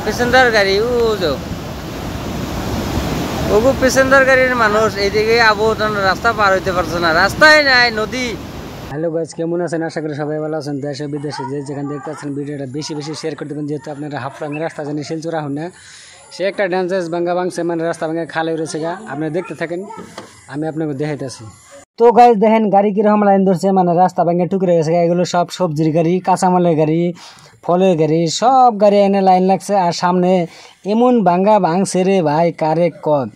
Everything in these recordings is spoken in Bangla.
প্যাসেঞ্জার গাড়ি ওগু প্যাসেঞ্জার গাড়ির মানুষ এইদিকে রাস্তা পার হইতে পারছে না, রাস্তাই নাই, নদী। হ্যালো গাইস, কেমন আছেন? আশা করি সবাই ভালো আছেন। দেশে বিদেশে যে যেখানে দেখতে আছেন ভিডিওটা বেশি বেশি শেয়ার করে দেবেন, যেহেতু আপনারা হাফলং রাস্তা জানি শিলচর আহুন না, সে একটা ড্যান্সেস ভাঙ্গা ভাঙছে, মানে রাস্তা ভাঙ্গা খালে রয়েছে গা। আপনি দেখতে থাকেন, আমি আপনাকে দেখাইতেছি। তো গাইস দেখেন গাড়ি কিরকম লাইন ধরছে, মানে রাস্তা ভাঙ্গা টুকরে গেছে। এগুলো সব সবজির গাড়ি, কাঁচামালের গাড়ি, ফলের গাড়ি, সব গাড়ি এনে লাইন লাগছে। আর সামনে এমন ভাঙ্গা ভাঙছে রে ভাই, কারে কদ।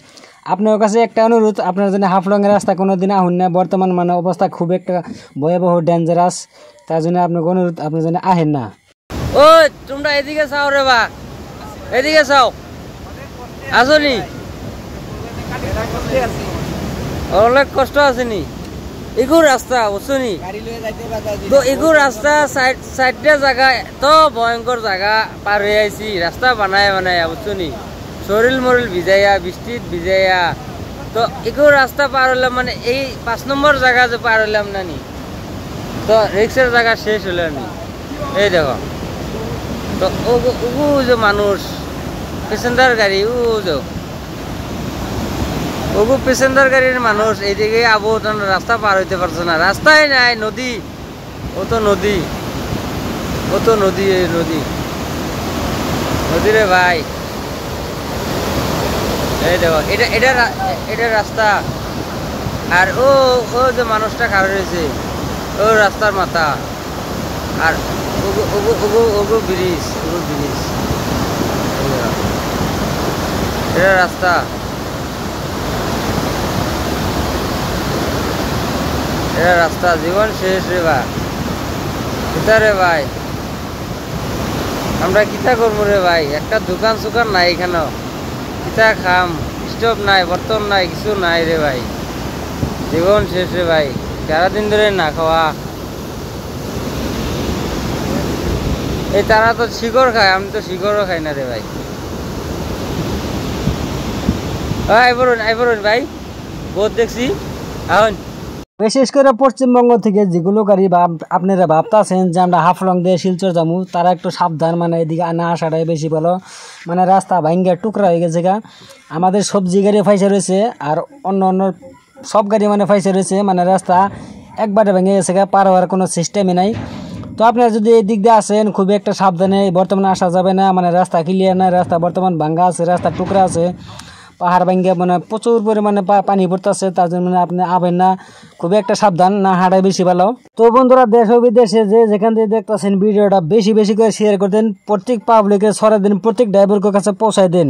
আপনার কাছে একটা অনুরোধ, আপনার জন্য হাফলংয়ের রাস্তা কোনো দিন আহুন না, বর্তমান মানে অবস্থা খুব একটা ভয়াবহ ডেঞ্জারাস। তার জন্য আপনাকে অনুরোধ, আপনার জন্য আহেন না। ও তোমরা এদিকে চাও রে বা, এদিকে চাও আসনি, অনেক কষ্ট আসেনি। এগুর রাস্তা বুঝছনি তো, এগুর রাস্তা সাইডটা জায়গা তো ভয়ঙ্কর জায়গা পার হয়ে আইছি, রাস্তা বানায় বুঝছনি, শরীর মরিল ভিজাইয়া, বৃষ্টিত ভিজাইয়া। তো এগুর রাস্তা পার হলাম, মানে এই 5 নম্বর জায়গা যে পার হলাম না নি, তো রিক্সার জায়গা শেষ হলো নি। এই দেখো তো ওগু যে মানুষ প্যাসেঞ্জার গাড়ি, ওগু প্যাসেঞ্জার গাড়ির মানুষ এইদিকে রাস্তা পার হইতে পারছে না, রাস্তাই নাই, নদী। ও তো নদী নদী রে ভাই। এই দেখো এটা রাস্তা। আর ও যে মানুষটা খাড়া রয়েছে ও রাস্তার মাথা। আর ব্রিজ এটা রাস্তা। এটা রাস্তা, জীবন শেষ রে ভাই। কিতা রে ভাই, আমরা কিতা করবো রে ভাই? একটা দোকান সুকান নাই এখানে, কিতা খাম, স্টোভ নাই, বর্তন নাই, কিছু নাই রে ভাই। জীবন শেষ রে ভাই, সারাদিন ধরে না খাওয়া। এই তারা তো শিকড় খায়, আমি তো শিকড়ও খাই না রে ভাই। আইবরুন ভাই, বহুত দেখছি এখন। বিশেষ করে পশ্চিমবঙ্গ থেকে যেগুলো গাড়ি আপনারা ভাবতেছেন যে আমরা হাফলং দিয়ে শিলচর যাবো, তারা একটু সাবধান, মানে এদিকে না আসাটাই বেশি ভালো। মানে রাস্তা ভাঙ্গা টুকরা হয়ে গেছে গা। আমাদের সবজি গাড়ি ফাইসে রয়েছে, আর অন্য সব গাড়ি মানে ফাইসে রয়েছে, মানে রাস্তা একবারে ভেঙে গেছে গা, পার হওয়ার কোনো সিস্টেমই নাই। তো আপনারা যদি এই দিক দিয়ে আসেন, খুবই একটা সাবধানে বর্তমানে আসা যাবে না, মানে রাস্তা ক্লিয়ার নাই, রাস্তা বর্তমান ভাঙ্গা আছে, রাস্তা টুকরা আছে, পাহাড় ভাঙ্গা, মানে প্রচুর পরিমাণে পানি পড়তেছে। তার জন্য মানে আপনি আবেন না, খুবই একটা সাবধান, না হাঁটাই বেশি ভালো। তো বন্ধুরা, দেশ ও বিদেশে যে যেখান থেকে দেখতেছেন ভিডিওটা বেশি বেশি করে শেয়ার করে দেন, প্রত্যেক পাবলিকের ছড়া দিন, প্রত্যেক ড্রাইভারের কাছে পৌঁছায় দেন।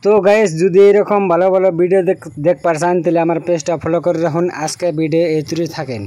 তো গাইস, যদি এরকম ভালো ভালো ভিডিও দেখ পারছেন, তাহলে আমার পেজটা ফলো করে রাখুন। আজকে ভিডিও এই থাকেন।